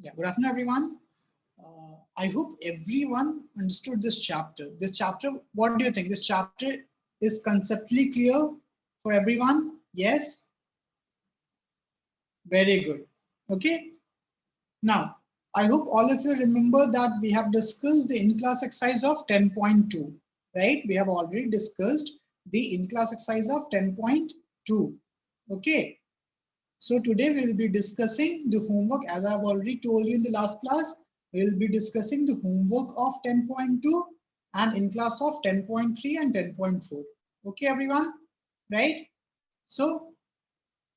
Yeah, good afternoon, everyone. I hope everyone understood this chapter. This chapter, what do you think? This chapter is conceptually clear for everyone? Yes? Very good. Okay. Now, I hope all of you remember that we have discussed the in-class exercise of 10.2, right? We have already discussed the in-class exercise of 10.2. Okay. So today we will be discussing the homework. As I have already told you in the last class, we will be discussing the homework of 10.2 and in class of 10.3 and 10.4. Okay, everyone, right? So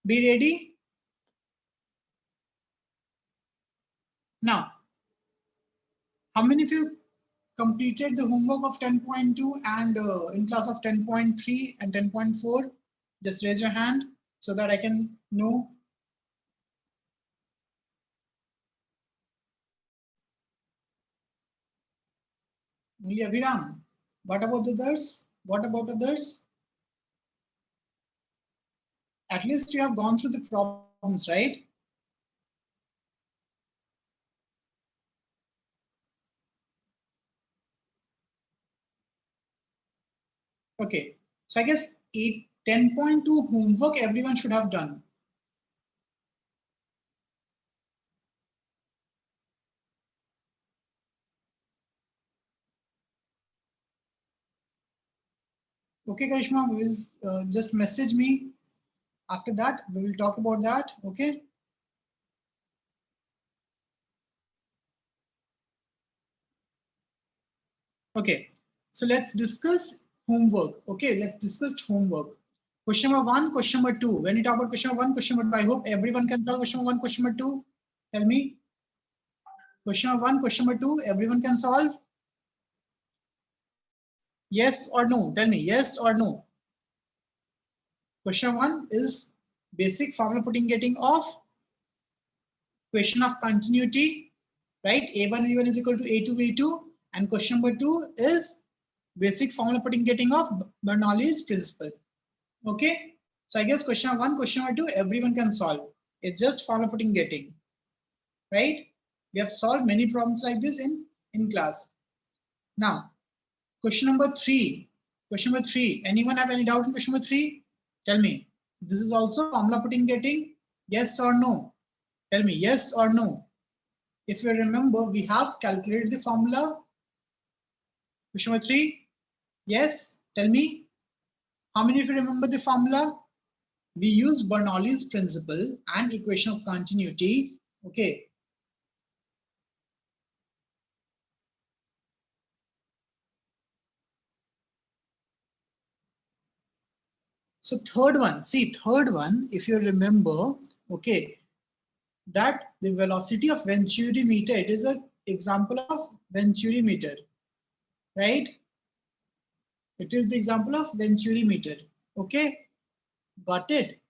be ready. Now, how many of you completed the homework of 10.2 and in class of 10.3 and 10.4? Just raise your hand so that I can know. Only Abhiram. What about others? What about others? At least you have gone through the problems, right? Okay, so I guess 10.2 homework everyone should have done. Okay, Karishma, we will just message me. After that, we will talk about that. Okay. Okay, so let's discuss homework. Okay, let's discuss homework. Question number one, question number two. When you talk about question number one, question number two, I hope everyone can solve question number one, question number two. Tell me. Question number one, question number two, everyone can solve? Yes or no? Tell me, yes or no? Question one is basic formula putting getting of question of continuity, right? A1 V1 is equal to A2 V2, and question number two is basic formula putting getting of Bernoulli's principle. Okay, so I guess question one, question number two, everyone can solve. It's just formula putting getting, right? We have solved many problems like this in class. Now, question number three. Question number three. Anyone have any doubt in question number three? Tell me. This is also formula putting getting. Yes or no? Tell me yes or no. If you remember, we have calculated the formula. Question number three. Yes. Tell me. How many of you remember the formula? We use Bernoulli's principle and equation of continuity. Okay. So third one, see third one, if you remember, okay, that the velocity of Venturi meter, it is an example of Venturi meter, right? It is the example of Venturi meter. Okay, got it.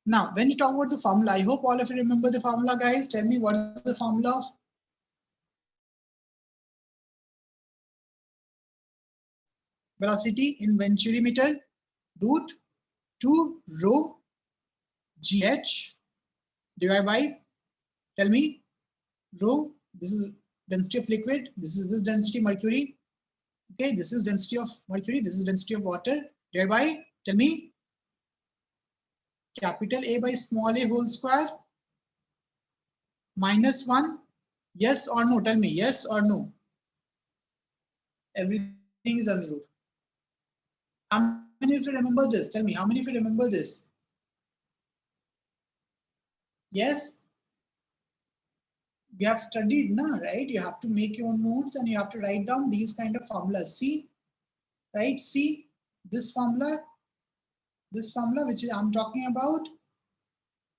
Now, when you talk about the formula, I hope all of you remember the formula, guys. Tell me what is the formula of velocity in Venturi meter? Root 2 rho gh divided by, tell me, rho, this is density of liquid, this density mercury, okay, this is density of mercury, this is density of water, divided by, tell me, capital A by small a whole square minus 1. Yes or no? Tell me yes or no. Everything is under root. How many of you remember this? Tell me, how many of you remember this? Yes? You have studied, na, right? You have to make your notes and you have to write down these kind of formulas. See, right? See this formula which I'm talking about.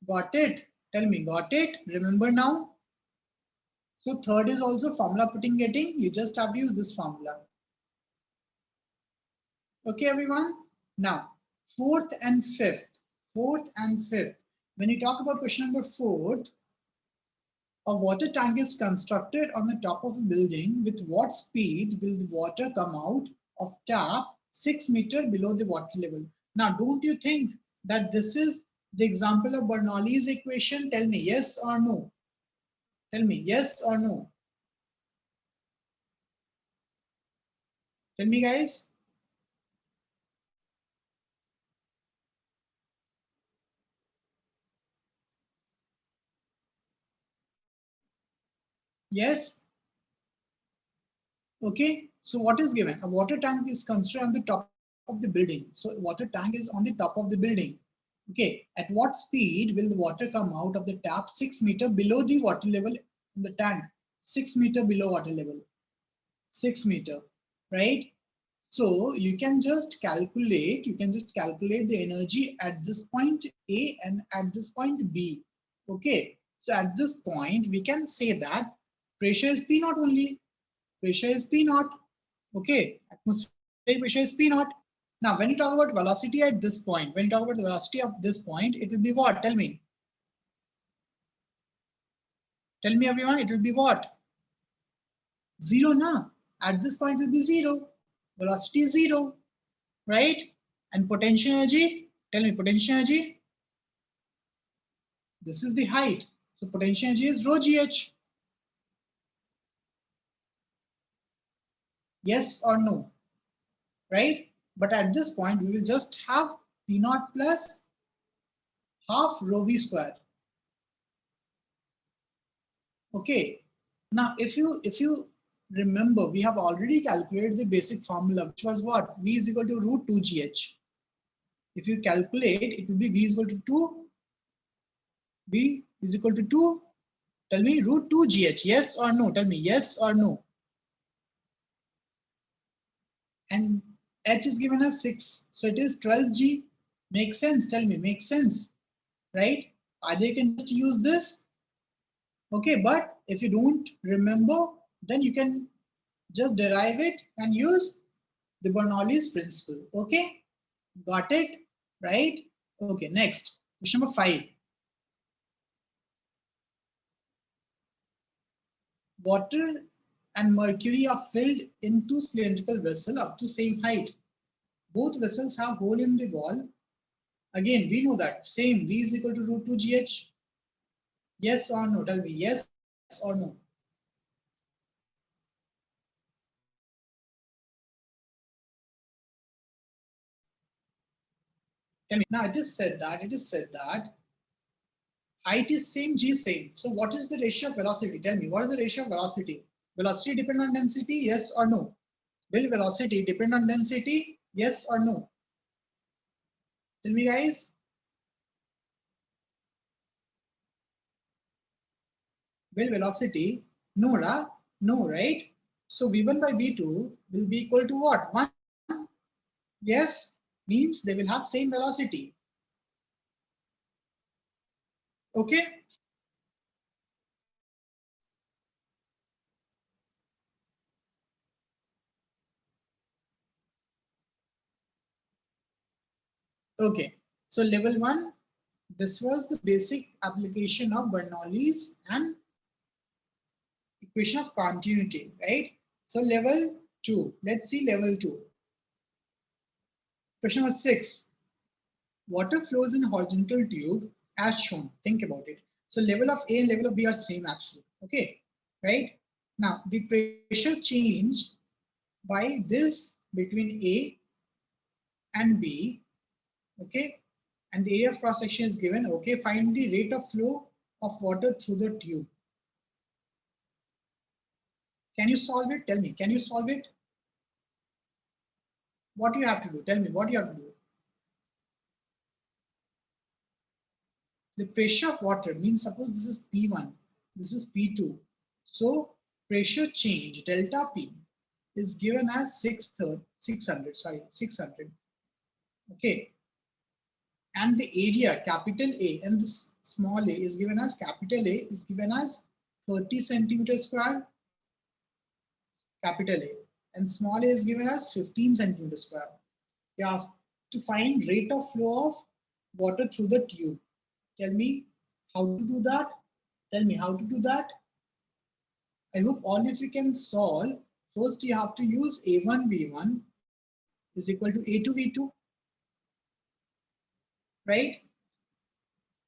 Got it? Tell me, got it? Remember now? So third is also formula putting getting. You just have to use this formula. Okay, everyone. Now, fourth and fifth. When you talk about question number 4, a water tank is constructed on the top of a building. With what speed will the water come out of tap 6 meters below the water level? Now, don't you think that this is the example of Bernoulli's equation? Tell me yes or no. Tell me yes or no. Tell me, guys. Yes. Okay. So what is given? A water tank is considered on the top of the building. So water tank is on the top of the building. Okay. At what speed will the water come out of the tap 6 meter below the water level in the tank? 6 meter below water level. 6 meter, right? So you can just calculate the energy at this point A and at this point B. Okay, so at this point, we can say that pressure is P naught only. Pressure is P naught. Okay, atmospheric pressure is P naught. Now, when you talk about velocity at this point, when you talk about the velocity of this point, it will be what? Tell me. Tell me, everyone, it will be what? Zero, na? At this point, it will be zero. Velocity is zero, right? And potential energy, tell me potential energy. This is the height. So potential energy is rho gh. Yes or no, right? But at this point, we will just have P naught plus half rho v square. Okay. Now, if you remember, we have already calculated the basic formula, which was what? V is equal to root 2 gh. If you calculate, it will be V is equal to 2. V is equal to 2. Tell me root 2 gh. Yes or no? Tell me yes or no. And h is given as 6, so it is 12g. Makes sense? Tell me, makes sense, right? Either you can just use this, okay, but if you don't remember, then you can just derive it and use the Bernoulli's principle. Okay, got it, right? Okay, next question number 5. Water and mercury are filled into cylindrical vessel up to same height. Both vessels have hole in the wall. Again, we know that same V is equal to root 2 gh. Yes or no? Tell me yes or no. Tell me. Now it is said that height is same, G is same. So what is the ratio of velocity? Tell me, what is the ratio of velocity? Velocity depend on density, yes or no? Will velocity depend on density? Yes or no? Tell me, guys. Will velocity? No, ra? No, right? So V1 by V2 will be equal to what? 1? Yes, means they will have same velocity. Okay. Okay. So level 1, this was the basic application of Bernoulli's and equation of continuity, right? So level 2, let's see level 2. Question number 6. Water flows in horizontal tube as shown. Think about it. So level of A and level of B are same actually. Okay, right? Now the pressure change by this between A and B, okay, and the area of cross section is given. Okay, find the rate of flow of water through the tube. Can you solve it? Tell me. Can you solve it? What do you have to do? Tell me what you have to do. The pressure of water means, suppose this is P1, this is P2. So pressure change delta P is given as 600, okay, and the area capital A and this small a is given as capital A is given as 30 centimeters square, capital A, and small a is given as 15 centimeters square. We asked to find rate of flow of water through the tube. Tell me how to do that. Tell me how to do that. I hope all of you can solve. First, you have to use A1 V1 is equal to A2 V2, right?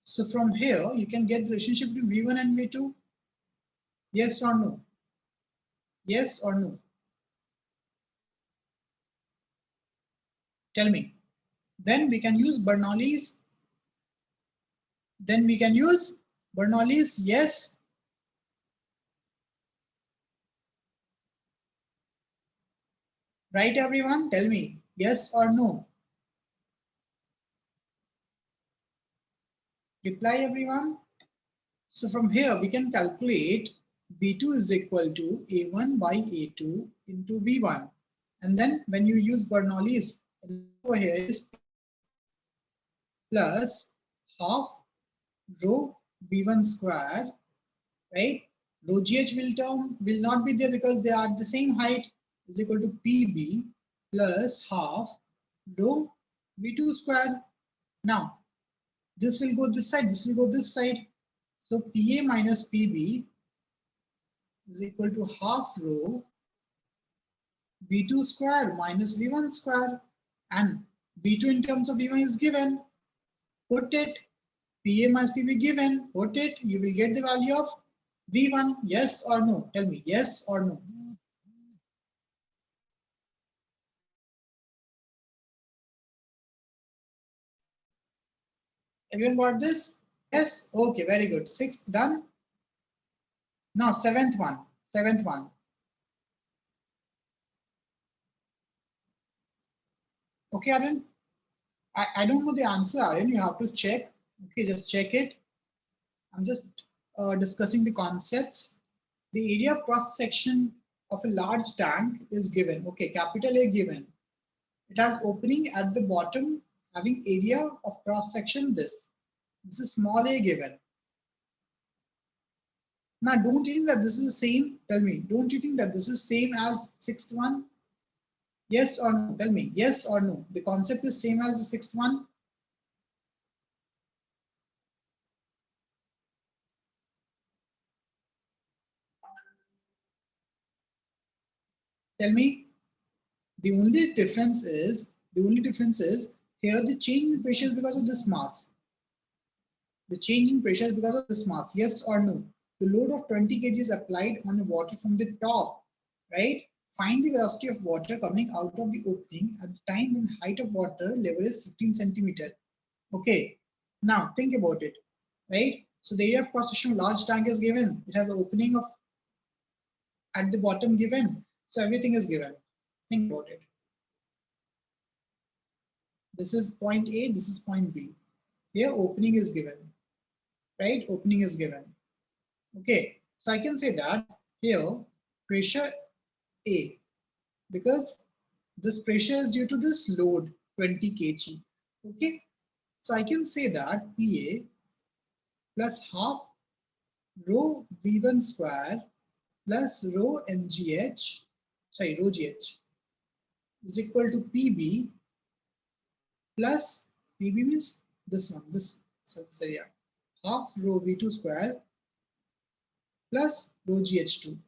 So from here, you can get the relationship between V1 and V2. Yes or no? Yes or no? Tell me. Then we can use Bernoulli's. Then we can use Bernoulli's. Yes. Right, everyone? Tell me. Yes or no? Reply, everyone. So from here we can calculate V2 is equal to A1 by A2 into V1. And then when you use Bernoulli's, over here is plus half rho V1 square, right? Rho GH will not be there because they are at the same height, is equal to PB plus half rho V2 square. Now this will go this side, this will go this side. So PA minus PB is equal to half rho V2 square minus V1 square, and V2 in terms of V1 is given. Put it, PA minus PB given, put it, you will get the value of V1. Yes or no? Tell me, yes or no? Everyone got this? Yes? Okay, very good. Sixth done. Now seventh one. Seventh one. Okay, Aryan? I don't know the answer, Aryan. You have to check. Okay, just check it. I'm just discussing the concepts. The area of cross section of a large tank is given. Okay, capital A given. It has opening at the bottom having area of cross section this. This is small a given. Now, don't you think that this is the same? Tell me, don't you think that this is same as sixth one? Yes or no? Tell me, yes or no? The concept is same as the sixth one. Tell me. The only difference is here the change in pressure is because of this mass. The change in pressure is because of this mass. Yes or no? The load of 20 kg is applied on the water from the top, right? Find the velocity of water coming out of the opening at the time when height of water level is 15 centimeter. Okay, now think about it, right? So the area of cross section of large tank is given. It has an opening of at the bottom given. So everything is given. Think about it. This is point A, this is point B. Here opening is given, right? Opening is given. Okay, so I can say that here pressure A, because this pressure is due to this load 20 kg. Okay, so I can say that PA plus half rho V1 square plus rho MGH, rho GH is equal to PB plus PB means this one, so yeah, half rho V2 square plus rho GH2.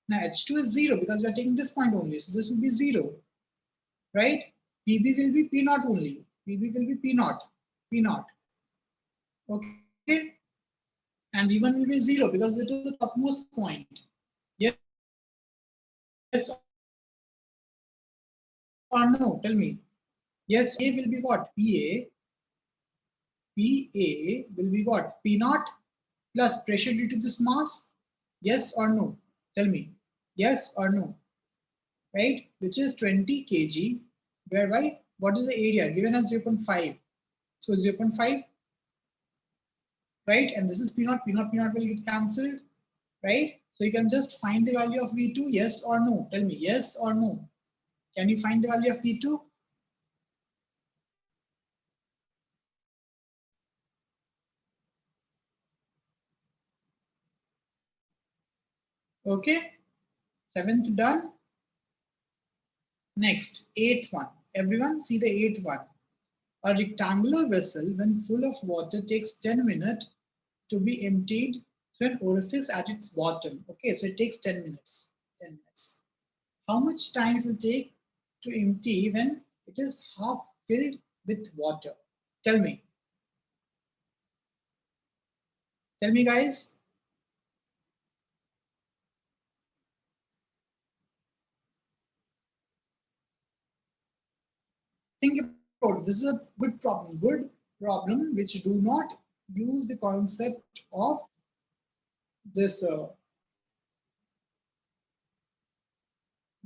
Now H2 is 0 because we are taking this point only. So this will be 0, right? PB will be P naught only. PB will be P naught. P naught. Okay. And V1 will be 0 because it is the topmost point. Yes or no? Tell me. Yes, A will be what? PA. PA will be what? P naught plus pressure due to this mass. Yes or no? Tell me. Yes or no? Right? Which is 20 kg. Whereby what is the area given as 0.5? So 0.5, right? And this is P naught, P naught, P naught will get cancelled, right? So you can just find the value of V2, yes or no? Tell me, yes or no? Can you find the value of V2? Okay, seventh done. Next, eighth one. Everyone see the eighth one. A rectangular vessel when full of water takes 10 minutes to be emptied through an orifice at its bottom. Okay, so it takes 10 minutes. 10 minutes. How much time it will take to empty when it is half filled with water? Tell me. Tell me, guys. about this is a good problem which do not use the concept of this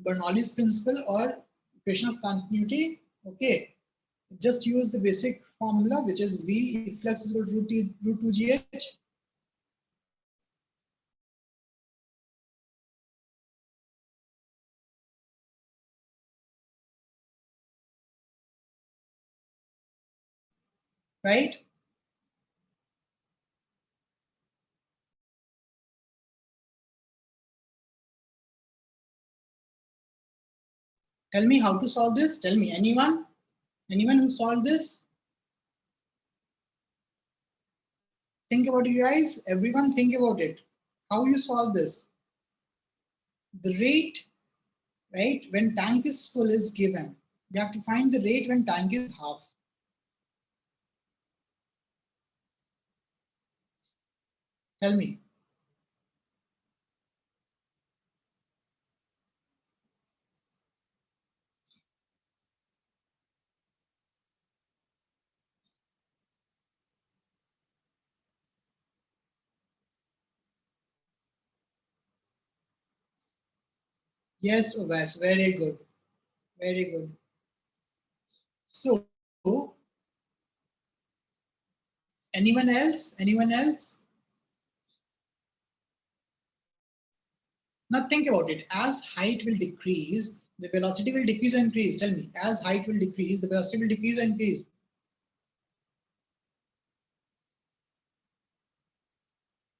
Bernoulli's principle or equation of continuity. Okay, just use the basic formula, which is V if flux is equal to root 2gh. Right? Tell me how to solve this. Tell me, anyone who solved this? Think about it, guys. Everyone think about it. How you solve this? The rate, right, when tank is full is given. You have to find the rate when tank is half. Tell me. Yes, Ubaid, very good. Very good. So, anyone else? Anyone else? Now think about it. As height will decrease, the velocity will decrease or increase. Tell me, as height will decrease, the velocity will decrease or increase.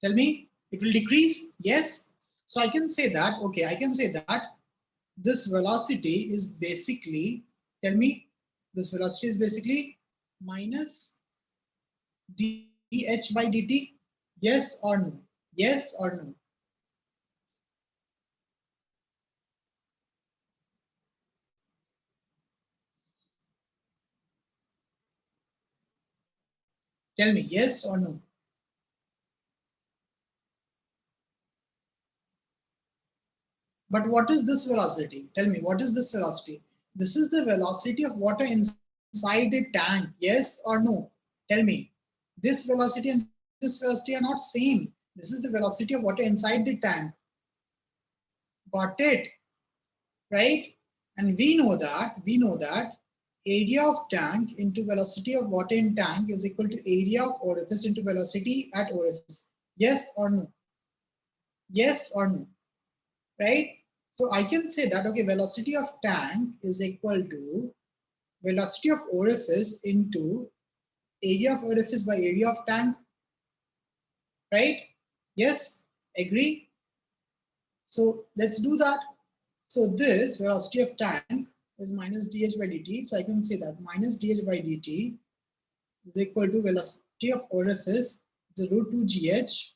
Tell me, it will decrease? Yes. So I can say that, okay, I can say that this velocity is basically, tell me, this velocity is basically minus dh by dt. Yes or no? Yes or no? Tell me, yes or no? But what is this velocity? Tell me, what is this velocity? This is the velocity of water inside the tank. Yes or no? Tell me. This velocity and this velocity are not same. This is the velocity of water inside the tank. Got it? Right? And we know that area of tank into velocity of water in tank is equal to area of orifice into velocity at orifice. Yes or no? Yes or no? Right? So I can say that, okay, velocity of tank is equal to velocity of orifice into area of orifice by area of tank, right? Yes, agree? So let's do that. So this velocity of tank is minus dh by dt. So I can say that minus dh by dt is equal to velocity of orifice, the root 2gh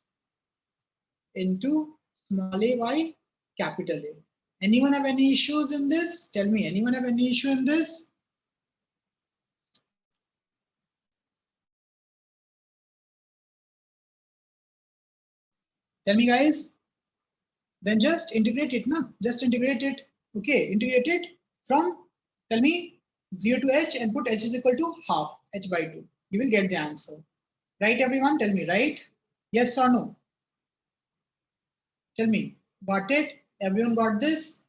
into small a by capital A. Anyone have any issues in this? Tell me, anyone have any issue in this? Tell me, guys. Then just integrate it, no? Just integrate it. Okay, integrate it from, tell me, 0 to h and put h is equal to half, h by 2. You will get the answer. Right, everyone? Tell me, right? Yes or no? Tell me. Got it? Everyone got this?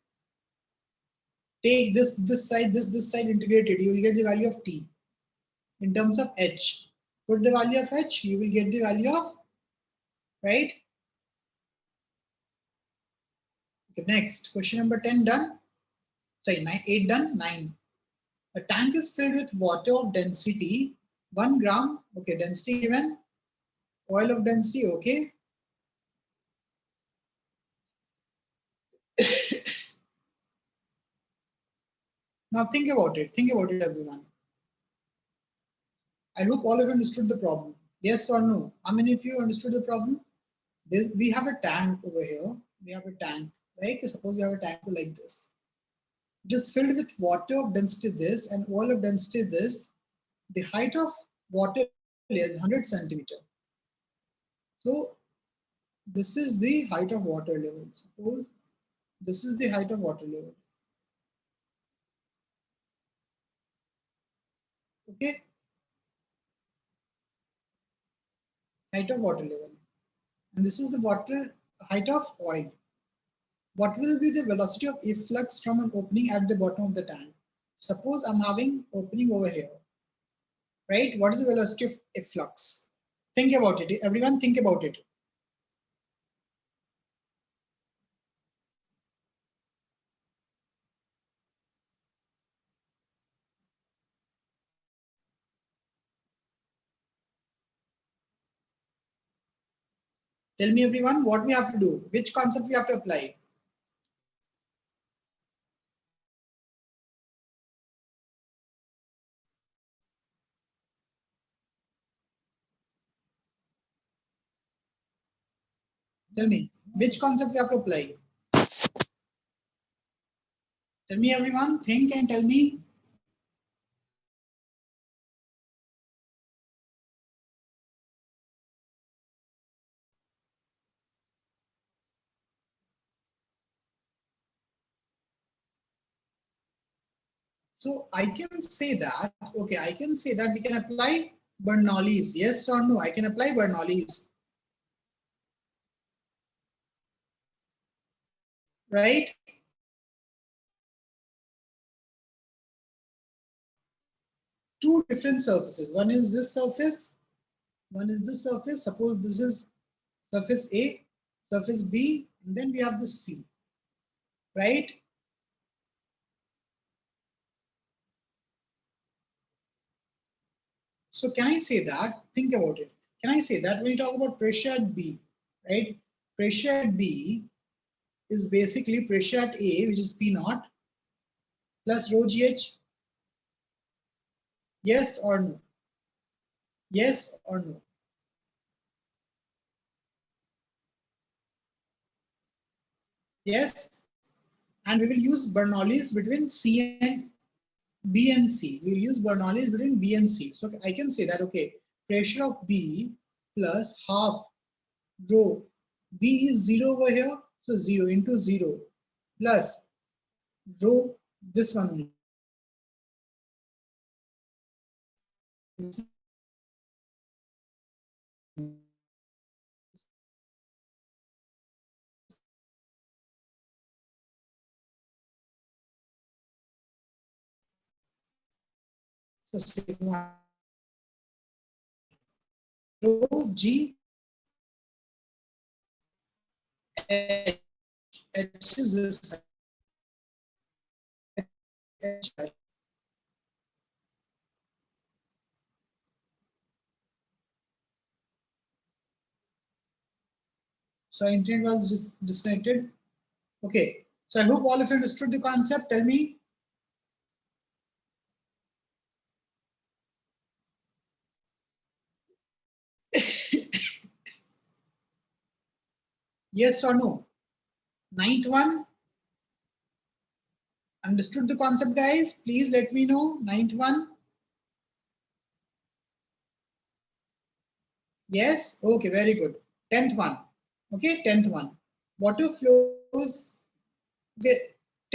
Take this side, this side, integrate it. You will get the value of t in terms of h. Put the value of h, you will get the value of, right? Okay, next, question number 10 done. Sorry, 8 done, 9. A tank is filled with water of density 1 gram. Okay, density given. Oil of density, okay. Now think about it. Think about it, everyone. I hope all of you understood the problem. Yes or no? How many of you understood the problem? We have a tank over here. We have a tank, right? Suppose we have a tank like this. It is filled with water of density this and oil of density this. The height of water is 100 centimeter. So this is the height of water level. Suppose this is the height of water level. Okay, height of water level, and this is the water height of oil. What will be the velocity of efflux from an opening at the bottom of the tank? Suppose I'm having opening over here, right? What is the velocity of efflux? Think about it. Everyone think about it. Tell me everyone what we have to do. Which concept we have to apply? Tell me which concept we have to apply. Tell me everyone, think and tell me. So I can say that, okay, I can say that we can apply Bernoulli's. Yes or no? I can apply Bernoulli's. Right? Two different surfaces. One is this surface, one is this surface. Suppose this is surface A, surface B, and then we have this C. Right? So can I say that? Think about it. Can I say that when you talk about pressure at B, right? Pressure at B is basically pressure at A, which is P naught, plus rho GH. Yes or no? Yes or no? Yes. And we will use Bernoulli's between C and B and C. We will use Bernoulli's between B and C. So I can say that, okay, pressure of B plus half rho. B is 0 over here, so 0 into 0 plus rho, this one. So sigma rho G H. H is this. H. So internet was disconnected. Okay. So I hope all of you understood the concept. Tell me. Yes or no? Ninth one. Understood the concept, guys? Please let me know. Ninth one. Yes? Okay, very good. 10th one. Okay, 10th one. Water flows. Okay.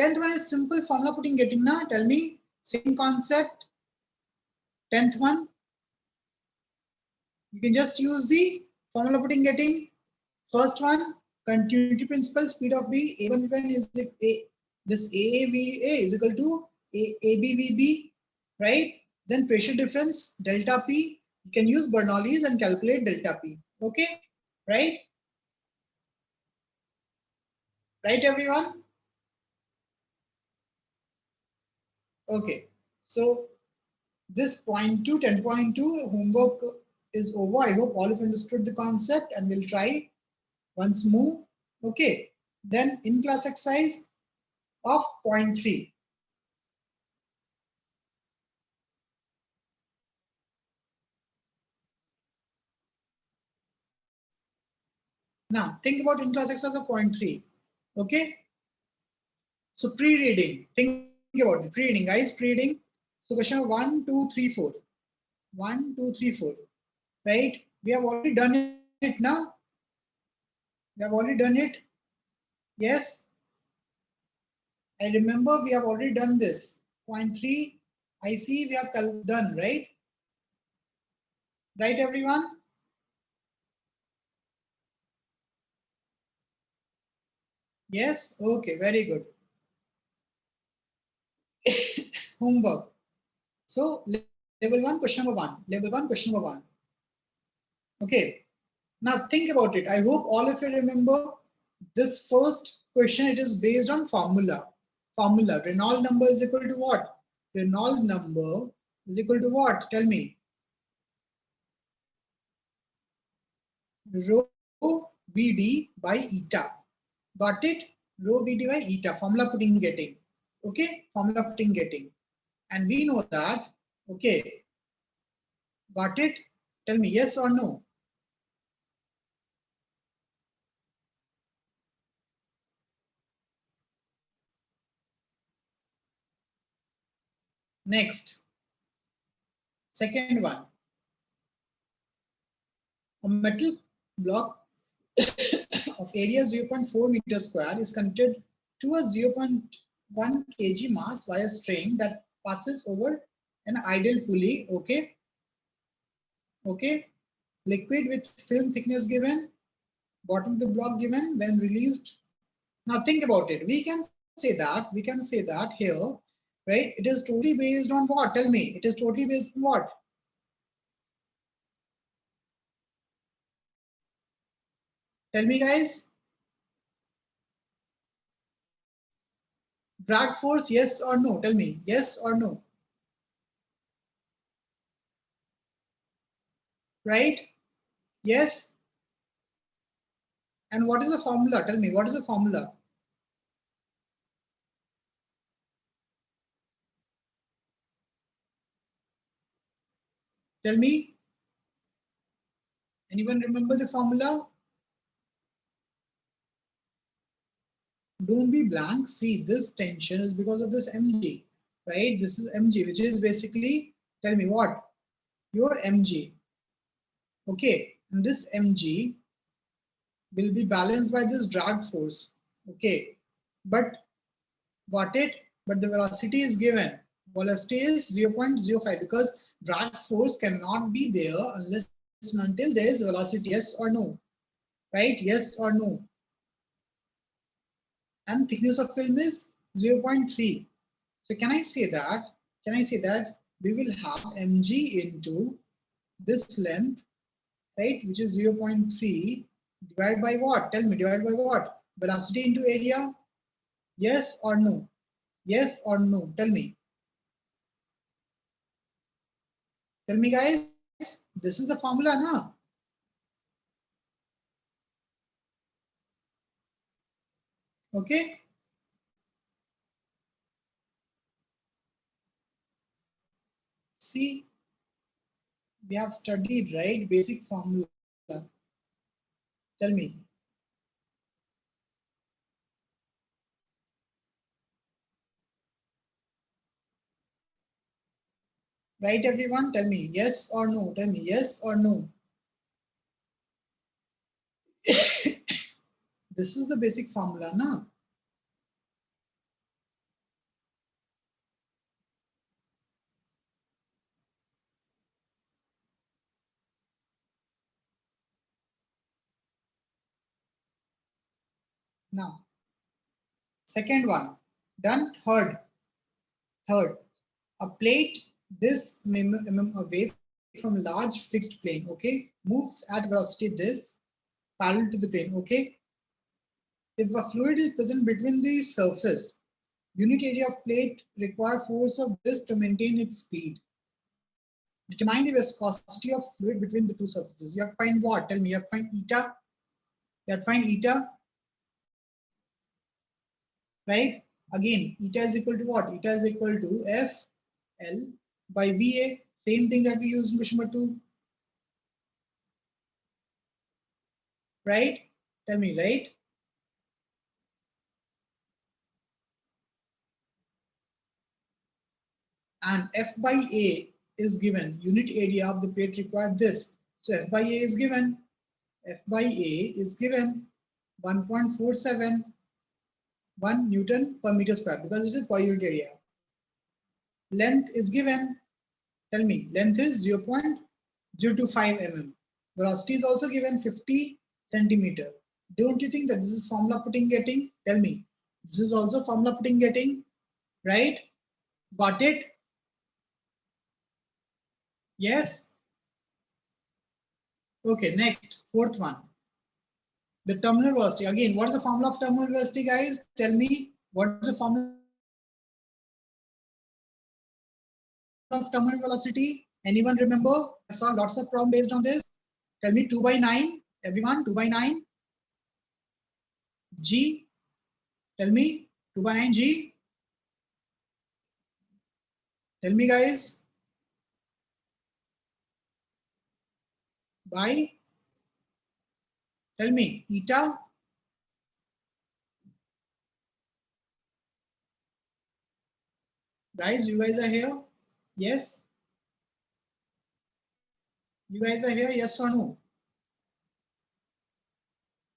10th one is simple formula putting getting na. Tell me. Same concept. 10th one. You can just use the formula putting getting. First one, continuity principle, speed of B, A1 is this AAVA is equal to ABVB, right? Then pressure difference, delta P. You can use Bernoulli's and calculate delta P. Okay, right? Right, everyone? Okay, so this point 2, 10.2 homework is over. I hope all of you understood the concept and we'll try once more. Okay, then in class exercise of point 3. Now, think about in-class exercise of point 3. Okay. So pre-reading. Think about it. Pre-reading, guys. Pre-reading. So question 1, 2, 3, 4. 1, 2, 3, 4. Right? We have already done it now. We have already done it. Yes. I remember we have already done this. Point 3. I see we have done, right? Right, everyone? Yes? Okay, very good. Homework. So, level 1, question number 1. Level 1, question number 1. Okay. Now, think about it. I hope all of you remember this first question. It is based on formula. Formula. Reynolds number is equal to what? Reynolds number is equal to what? Tell me. Rho Vd by eta. Got it? Rho Vd by eta. Formula putting getting. Okay? Formula putting getting. And we know that. Okay. Got it? Tell me yes or no. Next. Second one. A metal block of area 0.4 meter square is connected to a 0.1 kg mass by a string that passes over an idle pulley. Okay. Okay. Liquid with film thickness given. Bottom of the block given. When released. Now think about it. We can say that. We can say that here. Right. It is totally based on what? Tell me. It is totally based on what? Tell me, guys. Drag force, yes or no? Tell me, yes or no? Right? Yes. And what is the formula? Tell me, what is the formula? Tell me. Anyone remember the formula? Don't be blank. See, this tension is because of this mg, right? This is mg, which is basically, tell me what? Your mg. Okay. And this mg will be balanced by this drag force. Okay. But got it? But the velocity is given. Velocity is 0.05 because drag force cannot be there unless and until there is velocity. Yes or no? Right? Yes or no? And thickness of film is 0.3. So can I say that? Can I say that we will have mg into this length, right? Which is 0.3 divided by what? Tell me, divided by what? Velocity into area? Yes or no? Yes or no? Tell me. Tell me, guys. This is the formula, na? Okay. See, we have studied, right? Basic formula. Tell me. Right, everyone? Tell me yes or no. Tell me yes or no. This is the basic formula, na? Now, second one. Done. Third. A plate this mm away from large fixed plane, okay, moves at velocity this parallel to the plane, okay. If a fluid is present between the surface, unit area of plate require force of this to maintain its speed. Determine the viscosity of fluid between the two surfaces. You have to find what? Tell me. You have to find eta. You have to find eta, right? Again, eta is equal to what? Eta is equal to F L by VA. Same thing that we used in question number 2. Right? Tell me, right? And F by A is given. Unit area of the plate required this. So F by A is given. F by A is given 1.471 Newton per meter square because it is per unit area. Length is given. Tell me, length is 0.0 0.5 mm. Velocity is also given 50 centimeter. Don't you think that this is formula putting getting? Tell me. This is also formula putting getting, right? Got it? Yes? Okay, next, fourth one. The terminal velocity. Again, what is the formula of terminal velocity, guys? Tell me, what is the formula of terminal velocity? Anyone remember? I saw lots of problem based on this. Tell me 2 by 9. Everyone, 2 by 9. G. Tell me, 2 by 9 G. Tell me, guys. By. Tell me, eta. Guys, you guys are here? Yes? You guys are here? Yes or no?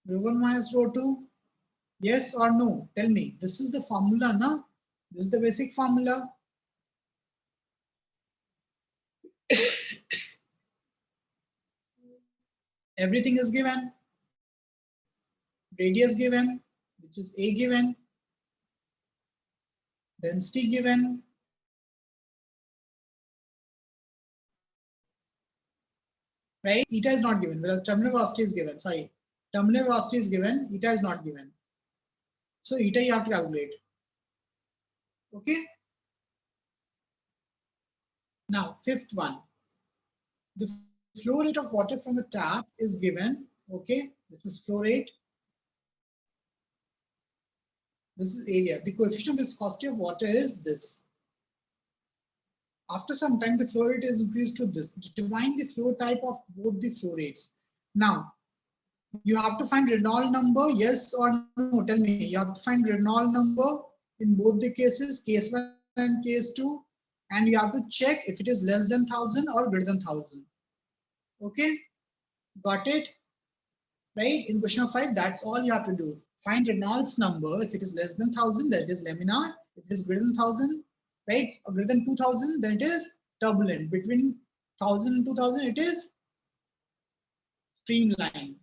Rho1 minus rho2? Yes or no? Tell me. This is the formula, na? This is the basic formula. Everything is given. Radius given, which is A given. Density given. Right? Eta is not given. Well, terminal velocity is given. Sorry. Terminal velocity is given. Eta is not given. So eta you have to calculate. Okay? Now, fifth one. The flow rate of water from the tap is given. Okay? This is flow rate. This is area. The coefficient of viscosity of water is this. After some time, the flow rate is increased to this. Determine the flow type of both the flow rates. Now, you have to find Reynolds number, yes or no? Tell me. You have to find Reynolds number in both the cases, case 1 and case 2. And you have to check if it is less than 1000 or greater than 1000. Okay? Got it? Right? In question 5, that's all you have to do. Find Reynolds number. If it is less than 1000, that is laminar. If it is greater than 1000, right? Or greater than 2000, then it is turbulent. Between 1000 and 2000, it is streamline.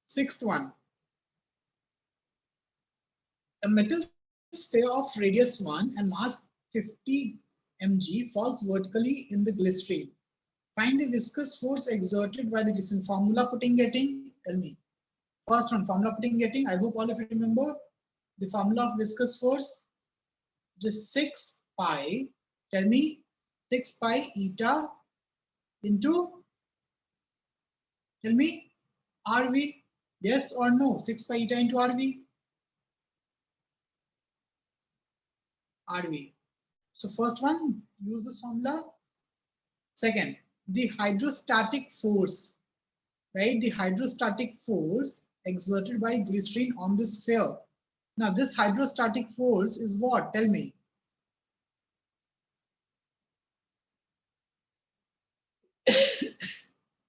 Sixth one. A metal sphere of radius 1 and mass 50 mg falls vertically in the glycerine. Find the viscous force exerted by the glycerine. Formula putting getting. Tell me. First one, formula putting getting. I hope all of you remember the formula of viscous force. Just 6 pi. Tell me. 6 pi eta into. Tell me. RV. Yes or no? 6 pi eta into RV. RV. So first one, use this formula. Second, the hydrostatic force, right? The hydrostatic force exerted by glycerine on the sphere. Now this hydrostatic force is what? Tell me.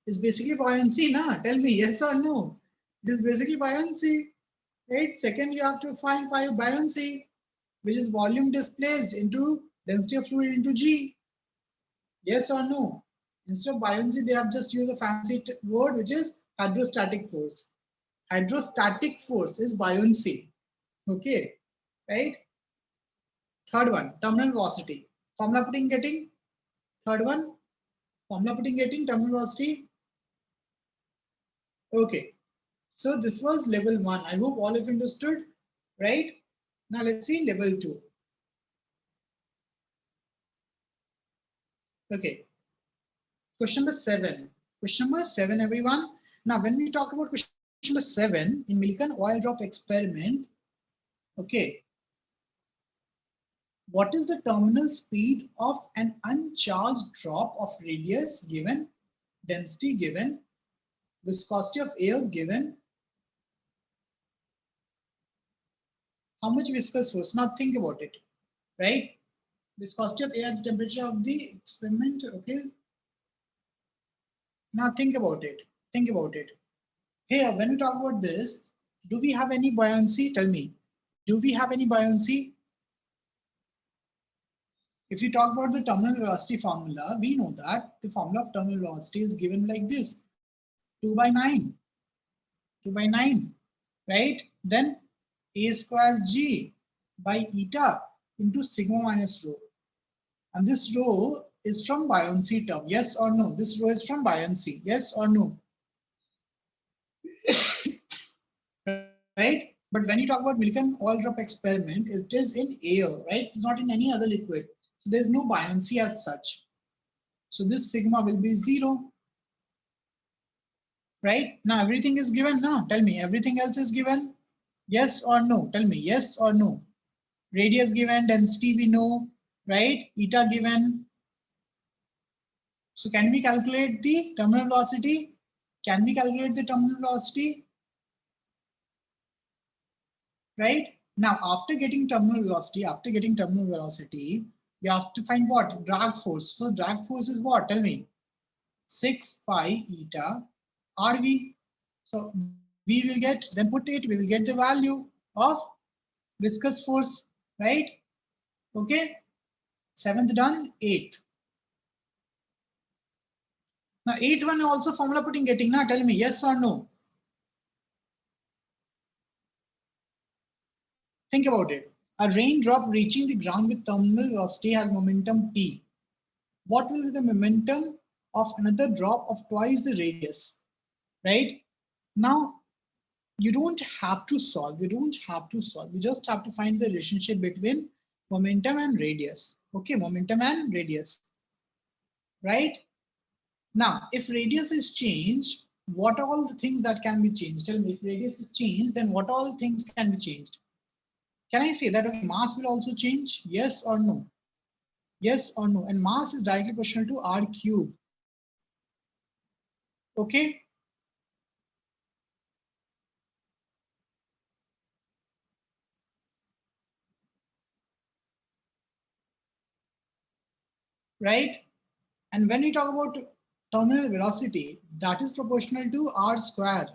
It's basically buoyancy, na? Tell me, yes or no? It is basically buoyancy, right? Second, you have to find buoyancy, which is volume displaced into density of fluid into G. Yes or no? Instead of buoyancy, they have just used a fancy word, which is hydrostatic force. Hydrostatic force is buoyancy. Okay, right? Third one, terminal velocity. Formula putting getting. Third one, formula putting getting terminal velocity. Okay, so this was level 1. I hope all of you understood, right? Now let's see level 2. Okay, question number 7. Question number 7, everyone. Now, when we talk about question number 7 in Millikan oil drop experiment, okay, what is the terminal speed of an uncharged drop of radius given, density given, viscosity of air given, how much viscous force? Now think about it, right? Viscosity of air at the temperature of the experiment, okay? Now think about it. Think about it. Here, when we talk about this, do we have any buoyancy? Tell me. Do we have any buoyancy? If you talk about the terminal velocity formula, we know that the formula of terminal velocity is given like this: 2 by 9, 2 by 9, right? Then a square g by eta into sigma minus rho. And this rho is from buoyancy term, yes or no? This rho is from buoyancy, yes or no? Right? But when you talk about Millikan oil drop experiment, it is in air, right? It's not in any other liquid. So there's no buoyancy as such. So this sigma will be 0. Right? Now everything is given now. Tell me, everything else is given? Yes or no? Tell me, yes or no? Radius given, density we know, right? Eta given. So can we calculate the terminal velocity? Can we calculate the terminal velocity? Right? Now after getting terminal velocity, we have to find what? Drag force. So drag force is what? Tell me. 6 pi eta RV. So we will get, then put it, we will get the value of viscous force, right? Okay. 7th done, 8th. Now 8th one also formula putting getting, now tell me yes or no. Think about it. A raindrop reaching the ground with terminal velocity has momentum p. What will be the momentum of another drop of twice the radius, right? Now you don't have to solve, we just have to find the relationship between momentum and radius. Okay, momentum and radius, right? Now if radius is changed, what are all the things that can be changed? Tell me, if radius is changed, then what all things can be changed? Can I say that okay, mass will also change? Yes or no? Yes or no? And mass is directly proportional to r cube. Okay, right? And when we talk about terminal velocity, that is proportional to r square.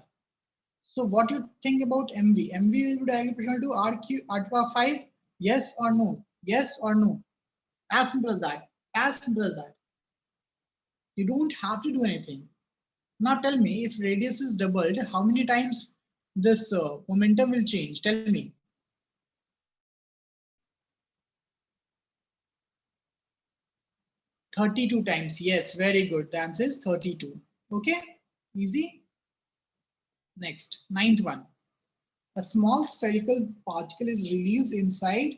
So what do you think about mv? Mv will be directly proportional to r cube, r to the power 5. Yes or no? Yes or no? As simple as that. As simple as that. You don't have to do anything. Now tell me, if radius is doubled, how many times this momentum will change? Tell me. 32 times. Yes, very good. The answer is 32. Okay, easy. Next, ninth one. A small spherical particle is released inside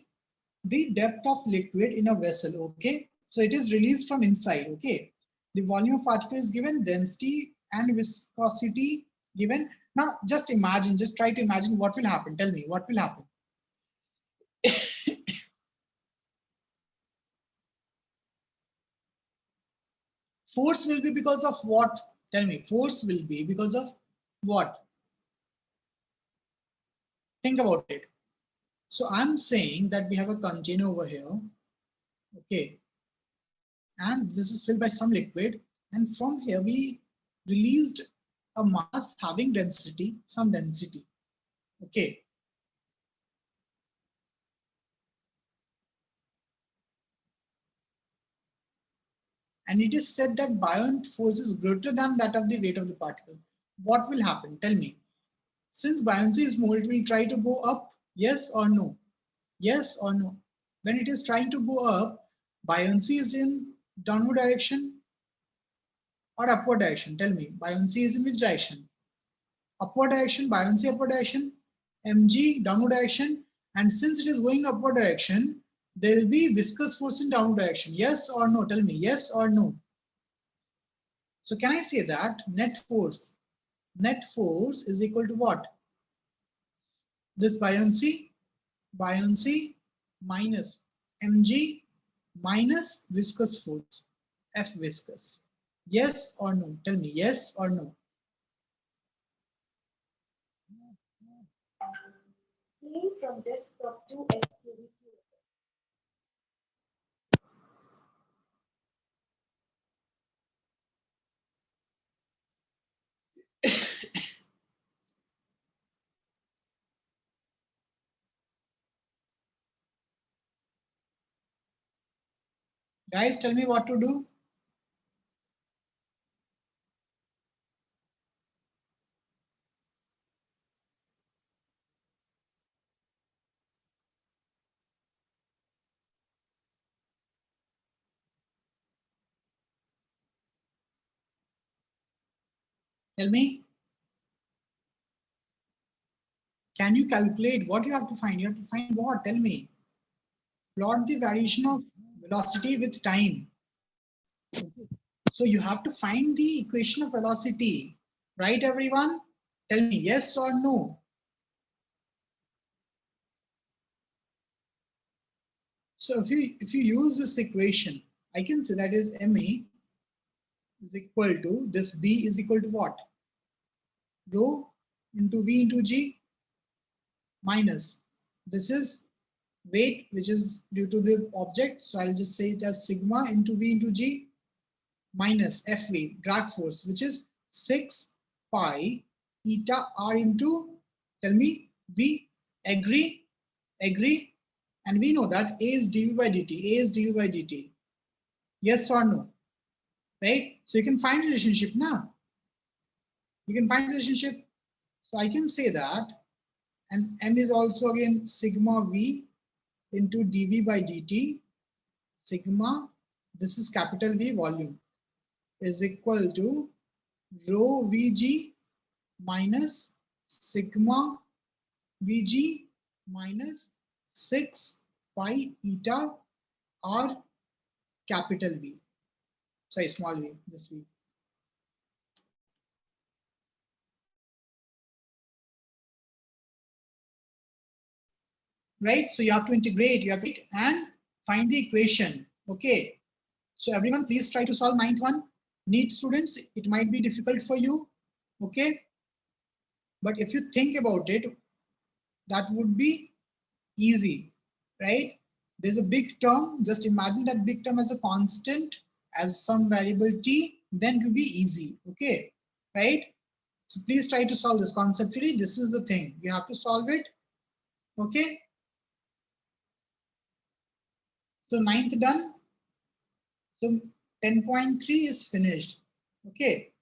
the depth of liquid in a vessel. Okay, so it is released from inside. Okay, the volume of particle is given, density and viscosity given. Now just imagine, just try to imagine what will happen. Tell me what will happen. Force will be because of what? Tell me, force will be because of what? Think about it. So I'm saying that we have a container over here, okay, and this is filled by some liquid, and from here we released a mass having density, some density, okay. And it is said that buoyant force is greater than that of the weight of the particle. What will happen? Tell me. Since buoyancy is more, it will try to go up, yes or no? Yes or no? When it is trying to go up, buoyancy is in downward direction or upward direction? Tell me, buoyancy is in which direction? Upward direction, buoyancy upward direction, mg downward direction, and since it is going upward direction, there will be viscous force in downward direction. Yes or no? Tell me, yes or no? So can I say that net force is equal to what? This buoyancy minus mg minus viscous force, F viscous. Yes or no? Tell me, yes or no? Link from desktop to SQL. Guys, tell me what to do. Tell me. Can you calculate what you have to find? You have to find what? Tell me. Plot the variation of velocity with time. So you have to find the equation of velocity. Right, everyone? Tell me yes or no. So if you use this equation, I can say that is ME is equal to this B is equal to what? Rho into V into G minus this is weight which is due to the object, so I'll just say it as sigma into V into G minus FV drag force, which is 6 pi eta R into, tell me, V. Agree? Agree? And we know that A is dV by dt. A is dV by dt. Yes or no? Right? So you can find relationship now. You can find relationship. So I can say that, and M is also again sigma V into dV by dt. Sigma, this is capital V volume, is equal to rho Vg minus sigma Vg minus 6 pi eta R capital V. Sorry, small v, this V. Right? So you have to integrate, and find the equation. Okay. So everyone, please try to solve ninth one. Need students, it might be difficult for you. Okay. But if you think about it, that would be easy, right? There's a big term. Just imagine that big term as a constant, as some variable t, then it will be easy. Okay. Right? So please try to solve this conceptually. This is the thing. You have to solve it. Okay. So ninth done. So 10.3 is finished. Okay.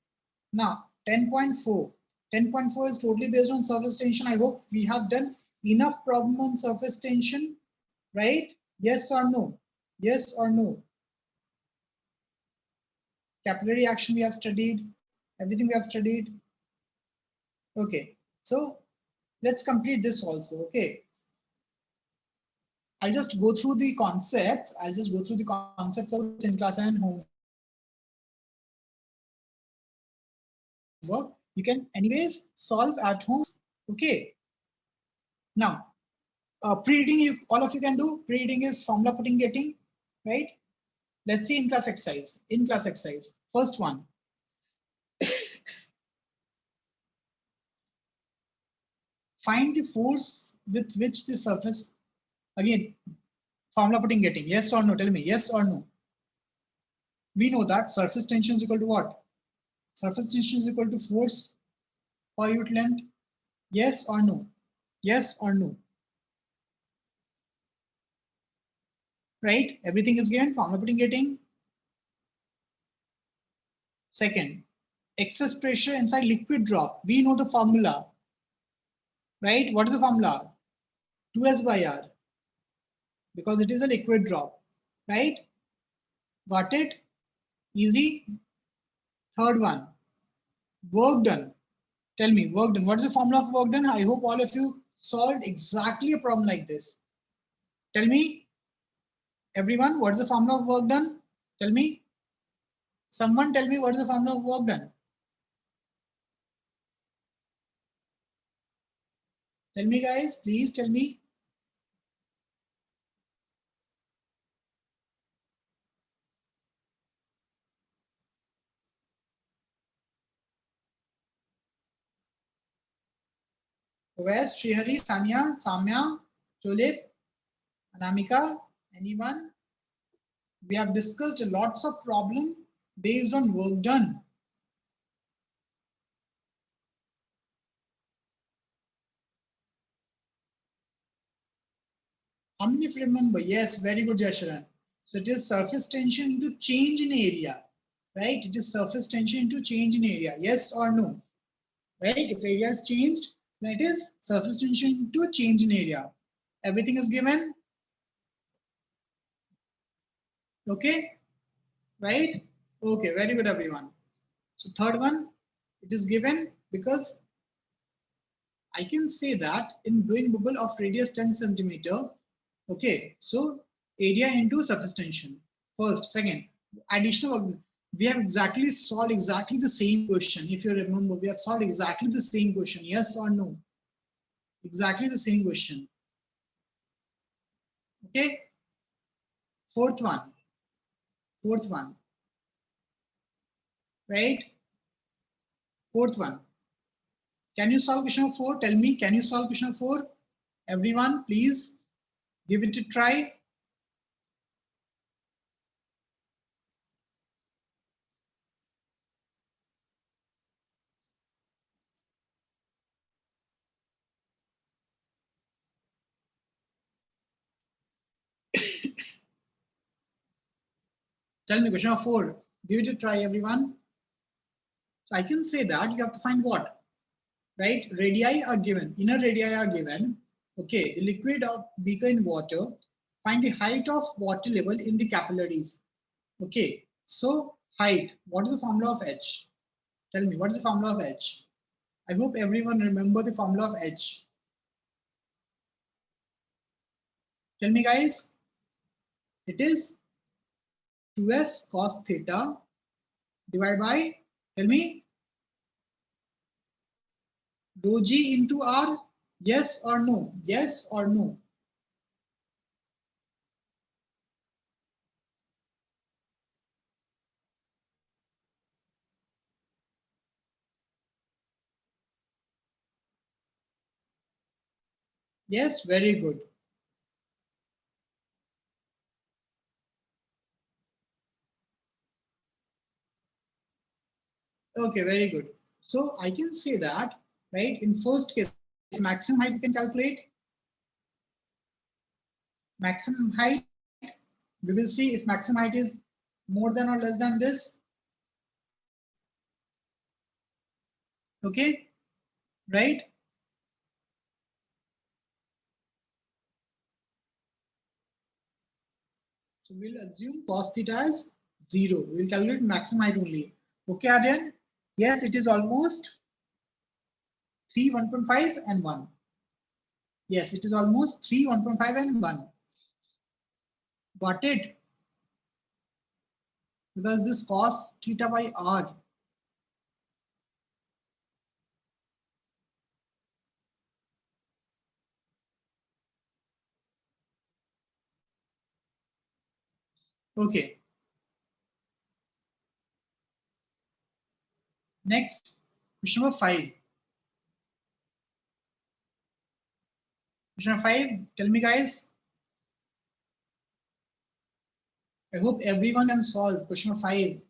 Now 10.4. 10.4 is totally based on surface tension. I hope we have done enough problem on surface tension, right? Yes or no? Yes or no? Capillary action we have studied. Everything we have studied. Okay. So let's complete this also. Okay. I'll just go through the concepts. I'll just go through the concepts of in class and homework. You can anyways solve at home. Okay. Now, pre-reading, all of you can do. Pre-reading is formula putting getting, right? Let's see in class exercise. In class exercise, first one. Find the force with which the surface, again, formula putting getting. Yes or no? Tell me, yes or no? We know that surface tension is equal to what? Surface tension is equal to force per unit length. Yes or no? Yes or no? Right? Everything is given, formula putting getting. Second, excess pressure inside liquid drop. We know the formula. Right? What is the formula? 2s by r. Because it is a liquid drop. Right? Got it? Easy. Third one, work done. Tell me, work done. What is the formula of work done? I hope all of you solved exactly a problem like this. Tell me, everyone, what is the formula of work done? Tell me. Someone tell me what is the formula of work done? Tell me, guys, please tell me. West, Srihari, Sanya, Samya, Tulip, Anamika, anyone? We have discussed lots of problems based on work done. How many of you remember? Yes, very good, Jasharan. So it is surface tension into change in area, right? It is surface tension into change in area. Yes or no? Right? If area is changed, then it is surface tension into change in area. Everything is given. Okay, right? Okay, very good, everyone. So third one, it is given because I can say that in blowing bubble of radius 10 centimeter, okay, so area into surface tension. First, second, additional, we have exactly solved exactly the same question. If you remember, we have solved exactly the same question. Yes or no? Exactly the same question. Okay. Fourth one. Fourth one. Right? Fourth one. Can you solve question of 4? Tell me, can you solve question of 4? Everyone, please give it a try. Tell me question of 4. Give it a try, everyone. So I can say that you have to find what? Right? Radii are given. Inner radii are given. Okay. The liquid of beaker in water. Find the height of water level in the capillaries. Okay. So height. What is the formula of H? Tell me, what is the formula of H? I hope everyone remember the formula of H. Tell me, guys. It is 2s cos theta divided by, tell me, rho g into r. Yes or no? Yes or no? Yes, very good. Okay, very good. So I can say that, right, in first case, maximum height we can calculate. Maximum height, we will see if maximum height is more than or less than this. Okay, right? So we'll assume cos theta as 0. We'll calculate maximum height only. Okay, Aryan? Yes, it is almost 3, 1.5 and 1. Yes, it is almost 3, 1.5 and 1. Got it? Because this cos theta by r. Okay. Next, question number 5. Question number 5, tell me, guys. I hope everyone can solve question number 5.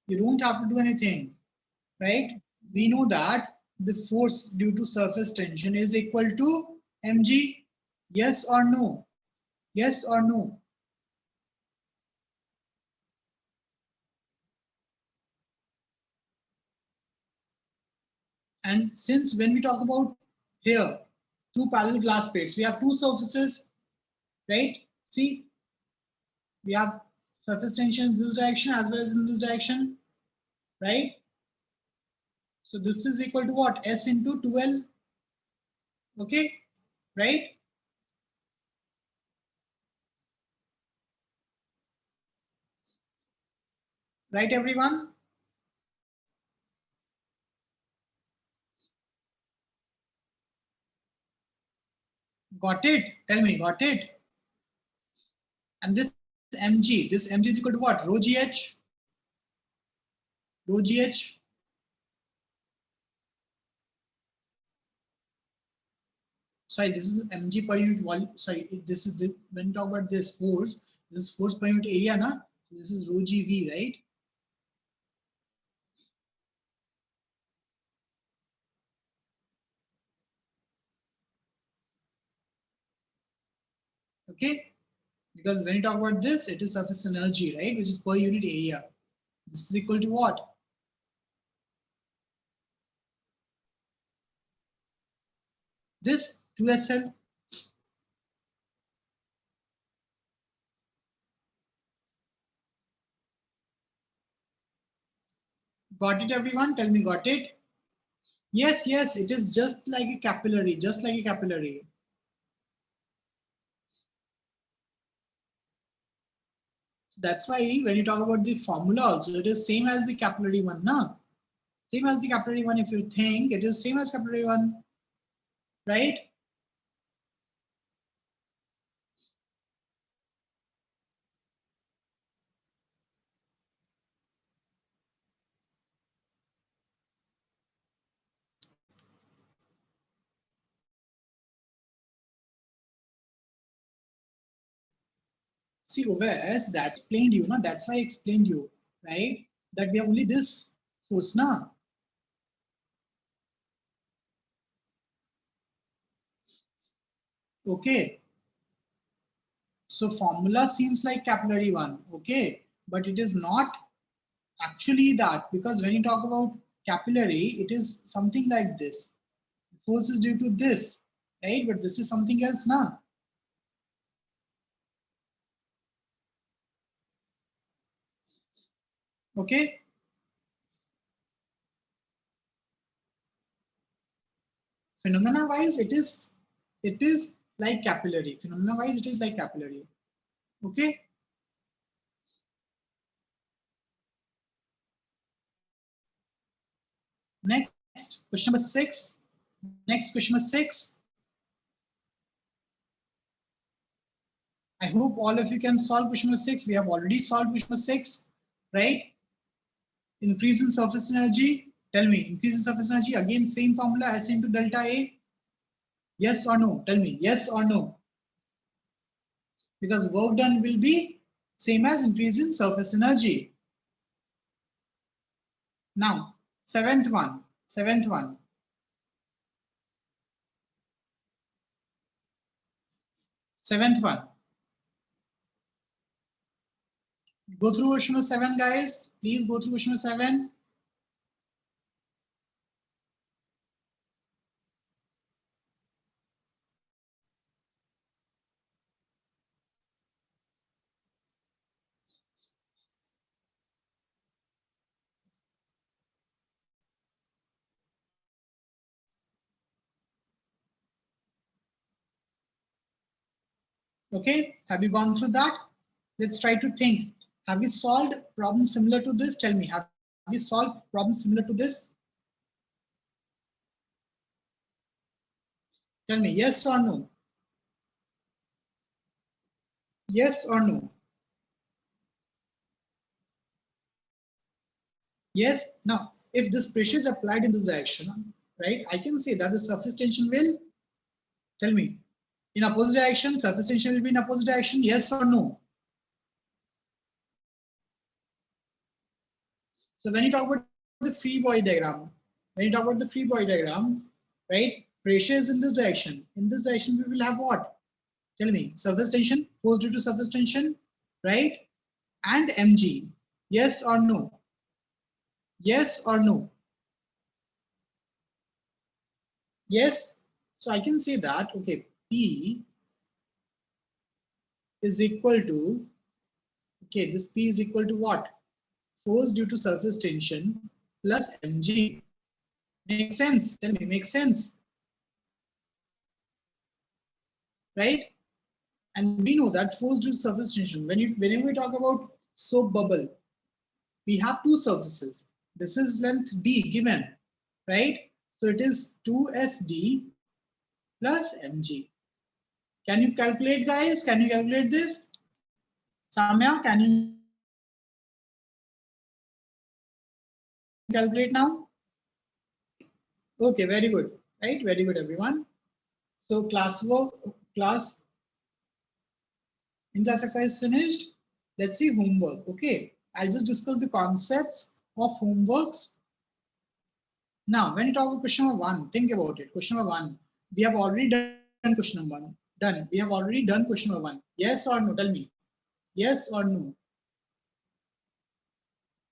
You don't have to do anything, right? We know that the force due to surface tension is equal to mg. Yes or no? Yes or no? And since when we talk about here, two parallel glass plates, we have two surfaces, right? See, we have surface tension in this direction as well as in this direction, right? So this is equal to what? S into 2L, okay, right? Right, everyone? Got it? Tell me, got it? And this mg is equal to what? Rho gh, rho gh. Sorry, this is mg per unit volume. Sorry, this is the, when you talk about this is force per unit area, na? This is rho gv, right? Okay, Because when you talk about this, it is surface energy, right? Which is per unit area. This is equal to what? This 2SL. Got it, everyone? Tell me, got it? Yes, yes, it is just like a capillary, just like a capillary. That's why when you talk about the formula also, it is same as the capillary one, na? Same as the capillary one, if you think, it is same as capillary one, right? See, Oves, that's explained you, na? That's why I explained you, right? That we have only this force, na? Okay. So formula seems like capillary one, okay? But it is not actually that, because when you talk about capillary, it is something like this. The force is due to this, right? But this is something else now. Okay. Phenomena wise, it is like capillary. Phenomena wise, it is like capillary. Okay. Next, question number 6. Next, question number 6. I hope all of you can solve question number 6. We have already solved question number 6, right? Increase in surface energy. Tell me, increase in surface energy. Again, same formula, S into delta A. Yes or no? Tell me, yes or no? Because work done will be same as increase in surface energy. Now, seventh one. Seventh one. Go through question number 7, guys. Please go through question number 7. Okay, have you gone through that? Let's try to think. Have you solved problems similar to this? Tell me, have you solved problems similar to this? Tell me, yes or no? Yes or no? Yes. Now, if this pressure is applied in this direction, right, I can say that the surface tension will, tell me, in opposite direction, surface tension will be in opposite direction, yes or no? So when you talk about the free body diagram, right, pressure is in this direction. In this direction, we will have what? Tell me, surface tension, force due to surface tension, right? And mg. Yes or no? Yes or no? Yes. So I can say that, okay, P is equal to, okay, this P is equal to what? Force due to surface tension plus mg. Makes sense? Tell me, makes sense? Right? And we know that force due to surface tension, whenever we talk about soap bubble, we have two surfaces. This is length d given, right? So it is 2sd plus mg. Can you calculate, guys? Can you calculate this? Samya, can you calculate now? Okay, very good. Right? Very good, everyone. So class in-class exercise finished. Let's see homework. Okay. I'll just discuss the concepts of homeworks. Now, when you talk about question number 1, think about it. Question number 1. We have already done question number 1. Done. We have already done question number 1. Yes or no? Tell me. Yes or no?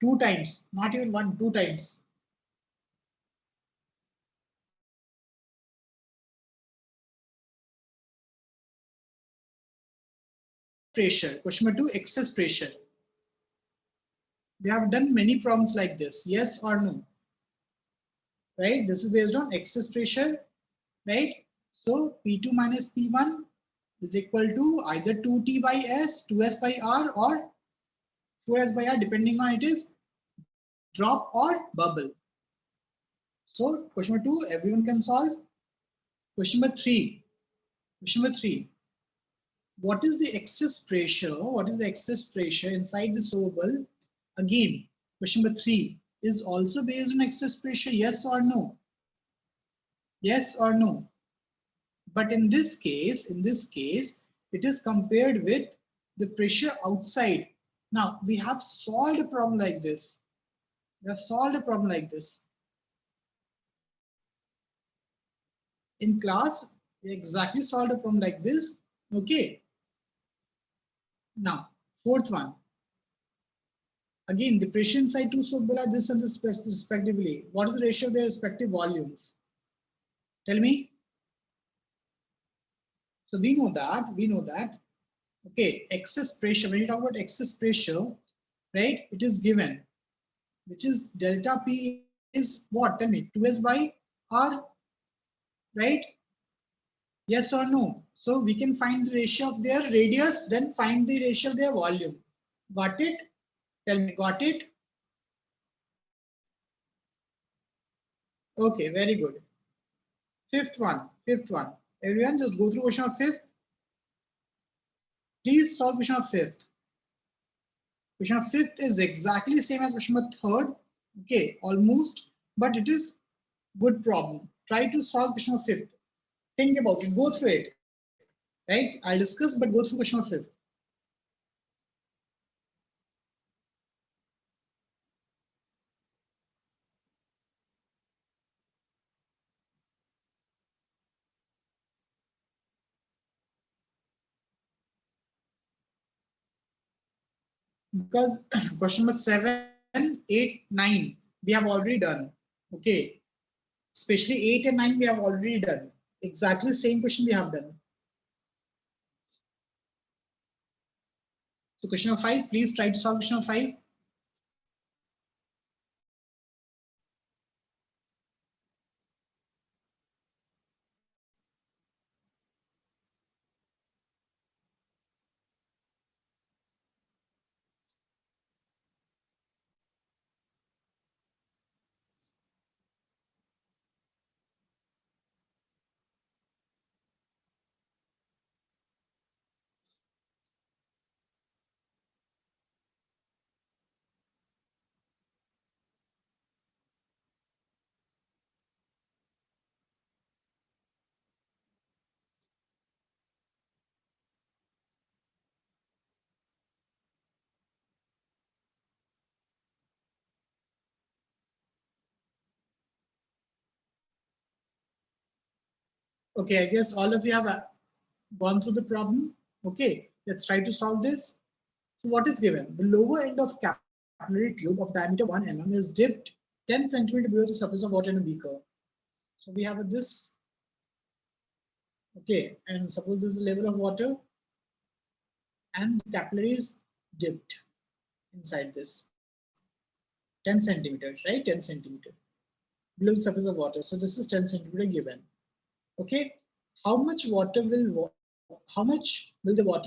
2 times. Not even 1, 2 times. Pressure. Question number 2, excess pressure. We have done many problems like this. Yes or no? Right? This is based on excess pressure. Right? So P2 minus P1 is equal to either 2T by S, 2S by R, or 4S by R, depending on it is drop or bubble. So question number 2, everyone can solve. Question number 3. Question number 3. What is the excess pressure? What is the excess pressure inside the solvable? Again, question number 3 is also based on excess pressure. Yes or no? Yes or no? But in this case, it is compared with the pressure outside. Now we have solved a problem like this. We have solved a problem like this. In class, we exactly solved a problem like this. Okay. Now, fourth one. Again, the pressure inside two solvable are this and this respectively. What is the ratio of their respective volumes? Tell me. So we know that, okay, excess pressure, when you talk about excess pressure, right, it is given, which is delta P is what? Tell me, 2S by R, right? Yes or no? So we can find the ratio of their radius, then find the ratio of their volume. Got it? Tell me, got it? Okay, very good. Fifth one. Everyone just go through question of fifth. Please solve question of fifth. Question of fifth is exactly same as question of third. Okay, almost, but it is good problem. Try to solve question of fifth. Think about it, go through it. Right? I'll discuss, but go through question of fifth. Because question number 7, 8, 9, we have already done. Okay. Especially 8 and 9, we have already done. Exactly the same question we have done. So question number 5, please try to solve question number 5. Okay, I guess all of you have gone through the problem. Okay, let's try to solve this. So what is given? The lower end of capillary tube of diameter 1 mm is dipped 10 centimeter below the surface of water in a beaker. So we have this. Okay, and suppose this is the level of water and the capillary is dipped inside this 10 centimeters, right? 10 centimeter below the surface of water. So this is 10 centimeter given. Okay, how much the water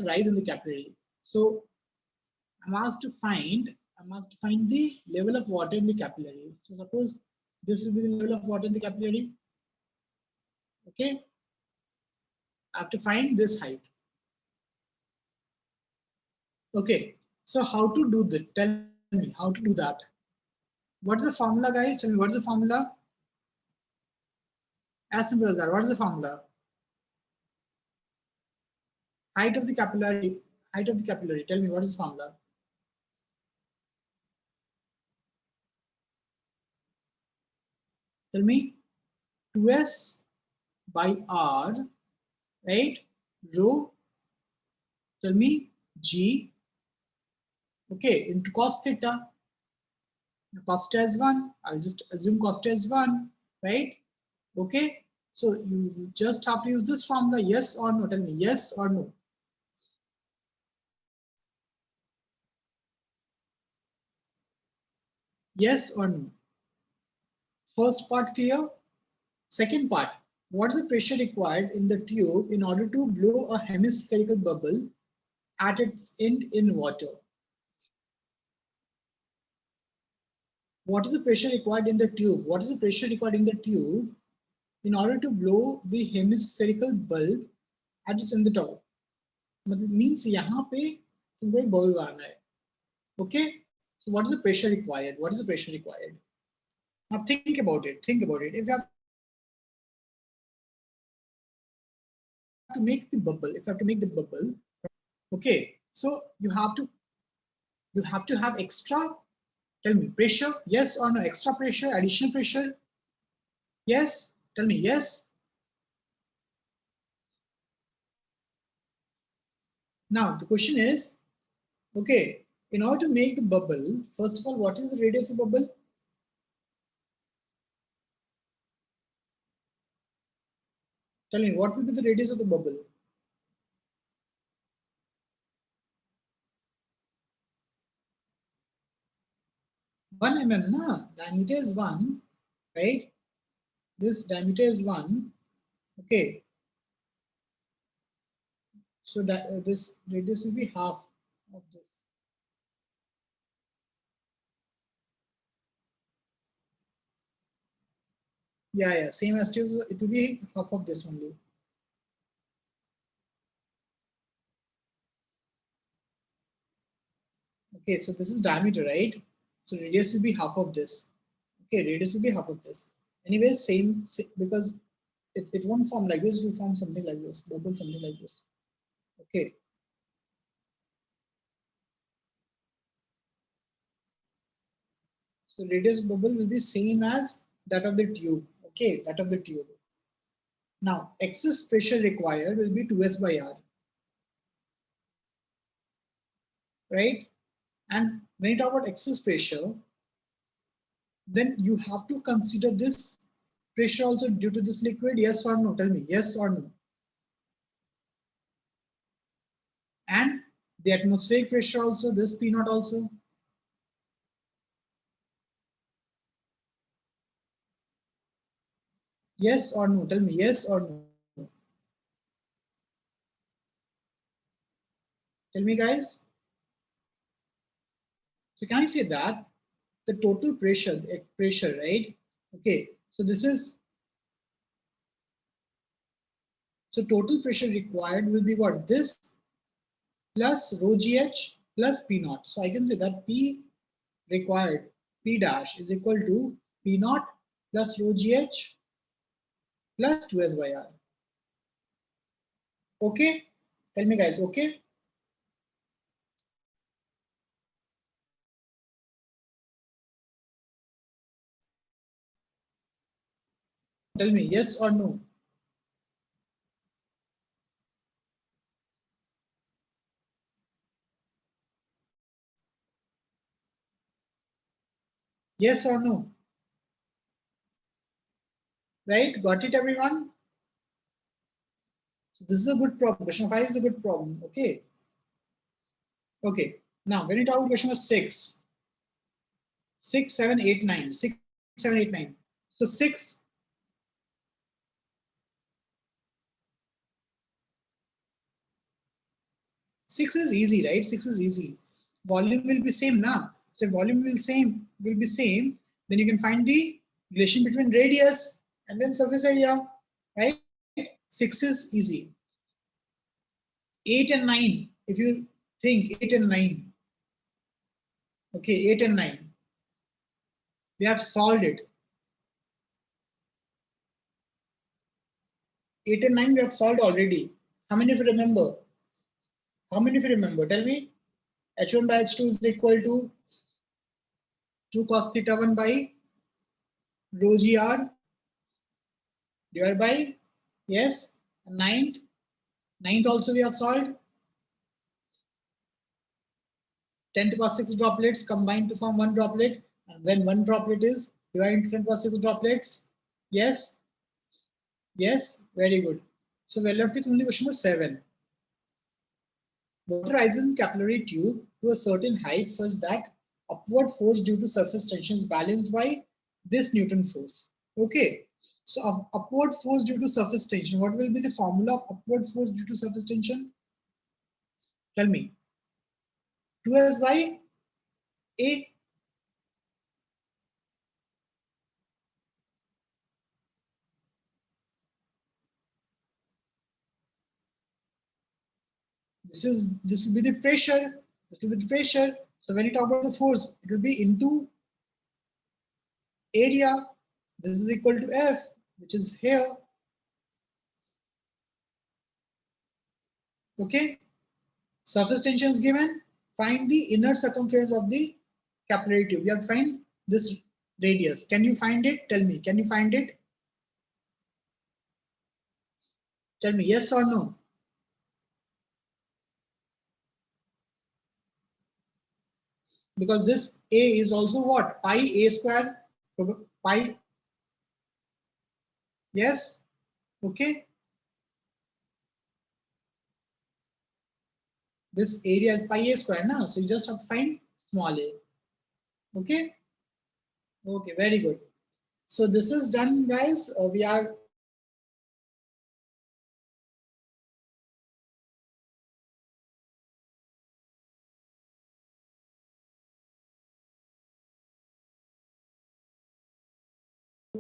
rise in the capillary? So I'm asked to find the level of water in the capillary. So suppose this will be the level of water in the capillary. Okay, I have to find this height. Okay, so how to do that? Tell me how to do that. What's the formula, guys? Tell me what's the formula? As simple as that. What is the formula? Height of the capillary. Height of the capillary. Tell me what is the formula? Tell me. 2S by R, right? rho, tell me, G, okay, into cos theta. Cos theta is 1. I'll just assume cos theta is 1, right? Okay. So you just have to use this formula, yes or no. Tell me, yes or no. Yes or no. First part clear? Second part, what is the pressure required in the tube in order to blow a hemispherical bubble at its end in water? What is the pressure required in the tube? What is the pressure required in the tube in order to blow the hemispherical bulb at its in the top? Means यहाँ पे तुमको एक bubble मारना है. Okay? So what is the pressure required? What is the pressure required? Now think about it. Think about it. If you have to make the bubble, okay. So you have to have extra. Tell me, pressure, yes or no? Extra pressure, additional pressure? Yes? Tell me, yes? Now, the question is, okay, in order to make the bubble, first of all, what is the radius of the bubble? Tell me, what will be the radius of the bubble? 1 mm, na? Diameter is 1, right? This diameter is 1, okay. So this radius will be half of this. Yeah, same as to, it will be half of this only. Okay, so this is diameter, right? So radius will be half of this. Okay, radius will be half of this. Anyway, same, because it won't form like this, it will form something like this, bubble something like this. Okay. So radius bubble will be same as that of the tube. Okay, that of the tube. Now, excess pressure required will be 2s by r. Right? And when you talk about excess pressure, then you have to consider this pressure also due to this liquid, yes or no? Tell me, yes or no? And the atmospheric pressure also, this P naught also. Yes or no? Tell me, yes or no? Tell me, guys. So can I say that the total pressure, right? Okay, so this is, so total pressure required will be what? This plus rho gh plus P naught. So I can say that P required, P dash is equal to P naught plus rho gh plus 2s by r. Okay? Tell me, guys, okay? Tell me, yes or no? Yes or no? Right? Got it, everyone? So this is a good problem. Question 5 is a good problem. Okay. Okay. Now, when you talk about question number 6, 6, 7, 8, 9. 6, 7, 8, 9. So 6. Six is easy, right? 6 is easy. Volume will be same now. So volume will be same. Then you can find the relation between radius and then surface area, right? 6 is easy. 8 and 9. If you think 8 and 9, okay, 8 and 9, they have solved it. 8 and 9 we have solved already. How many of you remember? How many of you remember? Tell me. H1 by H2 is equal to 2 cos theta 1 by rho gr divided by, yes, 9th Ninth also we have solved. 10 to the power 6 droplets combine to form one droplet. And when one droplet is divided into 10 to the power 6 droplets. Yes? Yes? Very good. So we're left with only question number 7. Water rises in capillary tube to a certain height such that upward force due to surface tension is balanced by this Newton force. Okay. So upward force due to surface tension. What will be the formula of upward force due to surface tension? Tell me. 2s by a. This will be the pressure. This will be the pressure. So when you talk about the force, it will be into area. This is equal to F, which is here. Okay. Surface tension is given. Find the inner circumference of the capillary tube. You have to find this radius. Can you find it? Tell me. Can you find it? Tell me yes or no. Because this A is also what? Pi A square. Pi. Yes. Okay. This area is pi A square now. So you just have to find small a. Okay. Okay. Very good. So this is done, guys. We are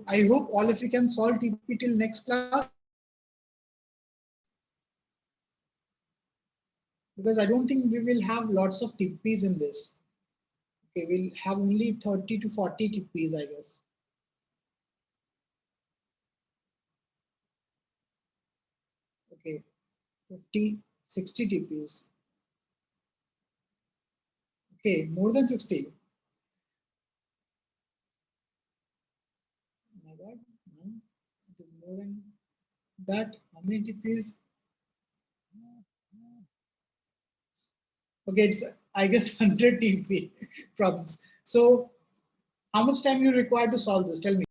I hope all of you can solve TP till next class, because I don't think we will have lots of TPs in this. Okay, we'll have only 30 to 40 TPs, I guess. Okay, 50, 60 TPs. Okay, more than 60. Oh my God, no, it is more than that. How many TPs? Okay, it's I guess 100 TP problems. So how much time you require to solve this? Tell me.